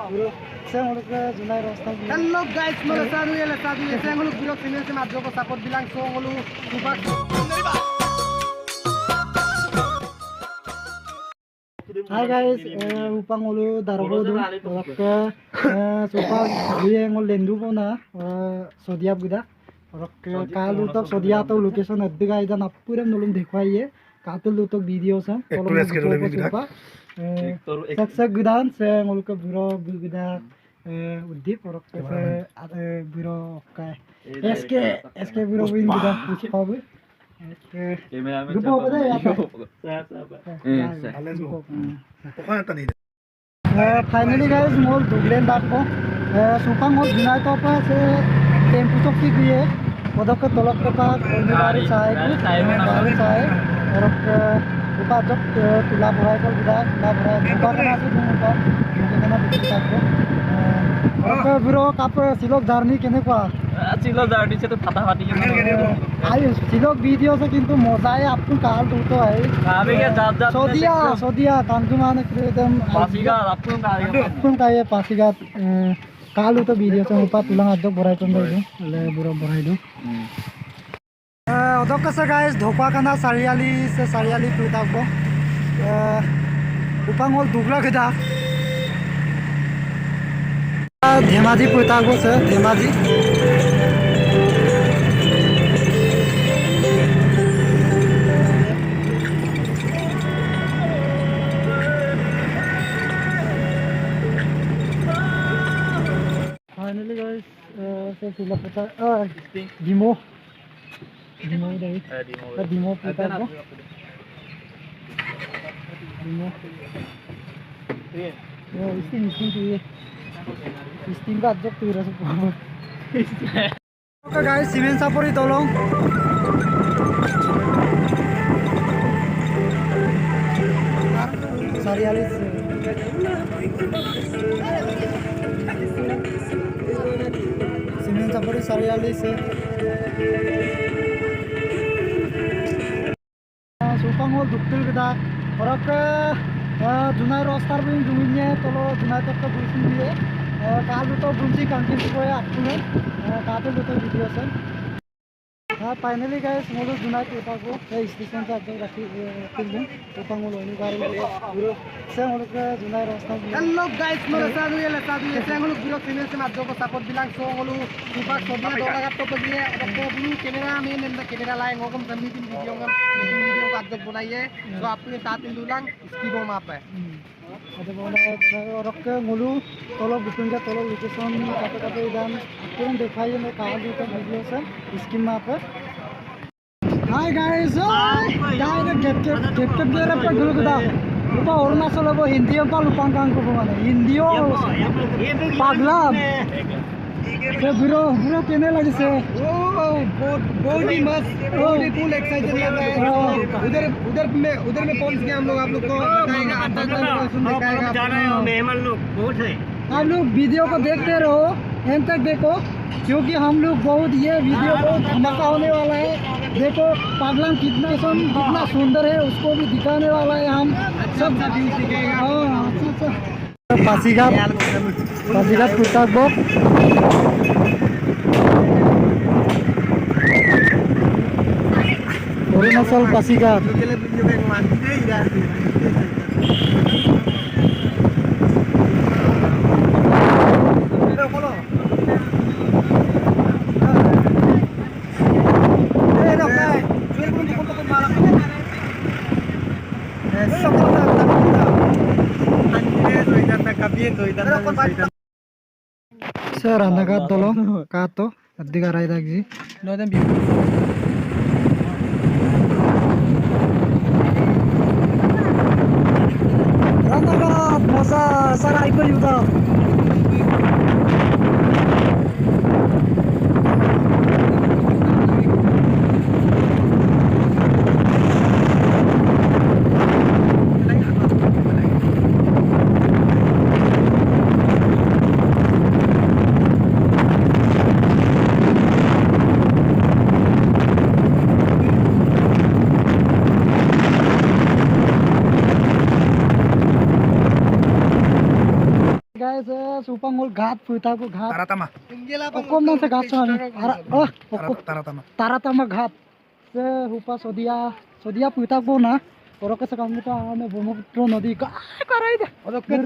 Saya nguluk ke Junai Rostam. Hello guys, mula sadu ya saya nguluk video channel se madjo ko support bilang so nguluk subak. Hai guys, upang ngulu darbo du ke supang dia ngul lendu pona sodiap gida और कालू तक सोदिया तो location अद्दिगा इधर पूरे नलुम दिखवाइए कातल तो video से success गुदान से मुल्क बुरो गुदा उद्दीप और कैसे बुरो का एसके बुरो विन गुदा कुछ पाबे grupo apa ya finally guys mall duglen dakko supang mall dinai to pa se tempu chokti diye odok tolok ke pa dari sai और upa jok tula borai kal guda tula borai upa kana se upa kana bikin takko और bro kap silok jarni kene kwa चिलो जार्डी से तो फटाफटी आयो सिलोक video से किंतु मजा है आपको काल तो है अबे ये जात सोदिया कांजुमान एकदम आपको का ये पासीगा काल तो वीडियो से ऊपर तुलंग अदक बराई कर दो ले बुरा बराई दो अदक से गाइस धोपा कना सारियाली से सारियाली पुताबो उपांग होल दुगला गदा धेमाजी पुताबो से Dhemaji finally guys saya sudah putar demo dari demo putar ko demo istim ka jok tu rasa po oke guys simen sapori tolong sarialis simen sapori sarialis supang hol duktul kita orang ke Junai Rostar bin jumnya tolo Junai tak ke busin dia kalau tu bunci kantin supaya aku ni kalau tu video sen finally guys mulu Junai kita ko station se aja rakhi pilgum supang mulu ini baru saya mulu ke Junai Rostar hello guys mulu sadu ya saya mulu video channel se madjo ko support bilang so mulu subak sodia dola kat to dia ko blue camera main and camera lain ngom kami video का जब बनाइए तो आपने साथ में दुलांग इसकी वो माप है ada bola rok ke ngulu tolo bukun ka tolo location kata idan turun दिखाइए मैं कहां जो का वीडियो से इसकी माप है हाय गाइस डायरेक्ट गेट गेरा पे गुल गुदा lupa अरुणाचल को हिंदी का लुपांग कांग को माने हिंदी पागला से बुरो कहने लगे से बहुत ही मस्त बहुत ही फुल एक्साइटेड लग रहा है उधर में पहुंच गए हम लोग आप लोग को बताएगा मेहमान लोग बहुत है आप लोग वीडियो को देखते रहो एंड तक देखो क्योंकि हम लोग बहुत ये वीडियो बहुत धमाका होने वाला है देखो पागलम कितना सुंदर है उसको भी दिखाने वाला है हम सब Pasighat पुताबो Arunachal Pasighat Sir, anak tolong kato addiga raida gi no dem Ranagat masa sarai ko yuda যে সুপাঙ্গল ঘাট ফুই থাকবো ঘাট Taratama. অকণমান সে ঘাট চাওঁ Taratama. তারাতামা ঘাট যে হুপা সদিয়া ফুই থাকবো না ওরকে সে কামটা আমি ব্রহ্মপুত্র নদী করাই দে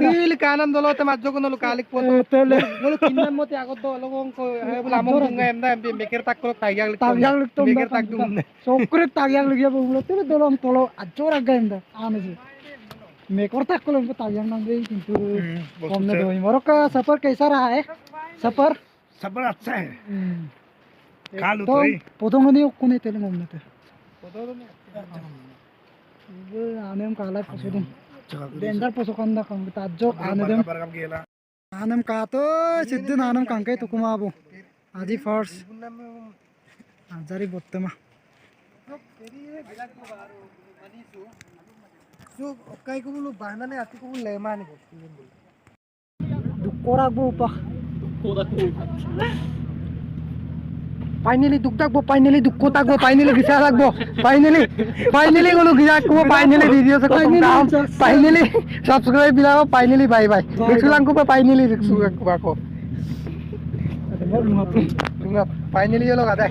Kili kanan dolo te madjo kono kalik po. তেলে Mulu kinan mo ti agot do logong ko he bula among bunga emda embi mekir tak ko tagyang lik. তাগিয়াং লিখতো Mekir tak dum. সবকরে তাগিয়াং লিখিয়া বললো তেলে দলং তলো আজোর আগে এন্দা আনেছে মেকর তাক কলম को तागিয়াং नाम गई কিন্তু हमने दो मोर का सफर कैसा रहा है सफर Sabar अच्छा है. Kalu तो toy. প্রথম দিন কোনে তেলে মমনেতে আনেম কালা পছদিন ডেঞ্জার পছকন্দা কাম তাজো আনেম Barangam gila. আনেম কাতো সিদ্ধু নানম কাঙ্কাই তুকুমাবো আজি ফার্স্ট আজারি বর্তমা So kai ko bulu bahana ne ati ko bulu lema ni ko. দুঃখ রাখবো উপা Finally duk takbo finally dukko takbo finally gisa takbo finally gulu gisa ko finally video sa ko finally subscribe bilao finally bye bye riksulang ko pa finally riksulang ko ako lunga finally yo lo kada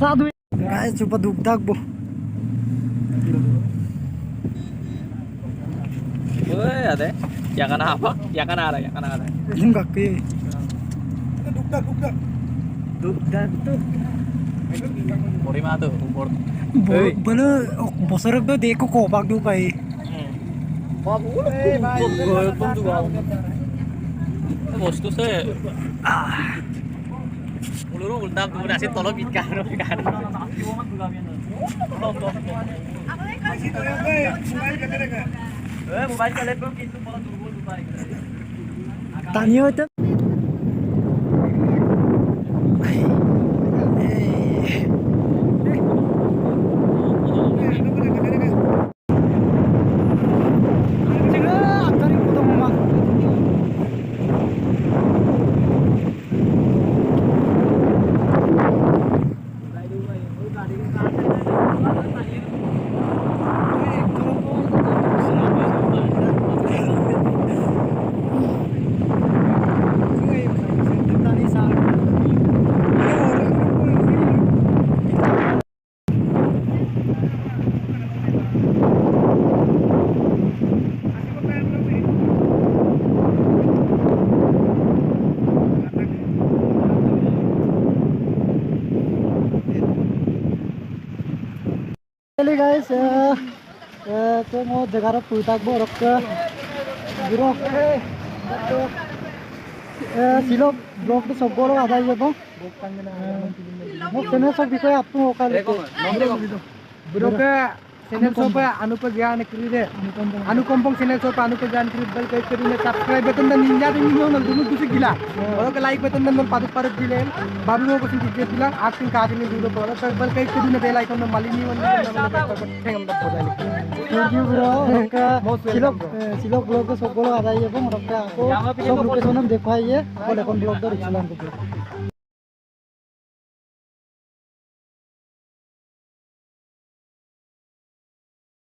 সাধু গায়ে চুপা দুঃখ থাকবো Woi, ada. Yang kana apa? Yang kana ada, yang kana ada. এদিন কাকে দুঃখ থাক তো Purima tuh, umur. বলে বছরক তো দেখো কবাক দু পাই Babu. Gol tuh gua. Bos tuh se. Uluru ultam tuh nasi tolong ikan kan. Mobile ka lepo kintu pala durgol dupai. তানিও তো Hello guys, tôi mau jaga pui tak bo rok biro silo blog to sob bolo ada ye bo mo channel sob বিষয়ে আপনি ওকালে bro ka channel so pa anupa gyan kri de anukompong channel so pa anupa gyan kri bel kai kri ne subscribe button dan ninja ding no na dumu dusi gila bro ka like button dan padu paru dile babu ko sin dikhe dila asking ka dile video bro ka bel kai kri ne bell icon na malini on thengam da bodai thank you bro silo blog to sob bolo ada ye bo rok ako sob location dekho ye bole kon blog to richilan ko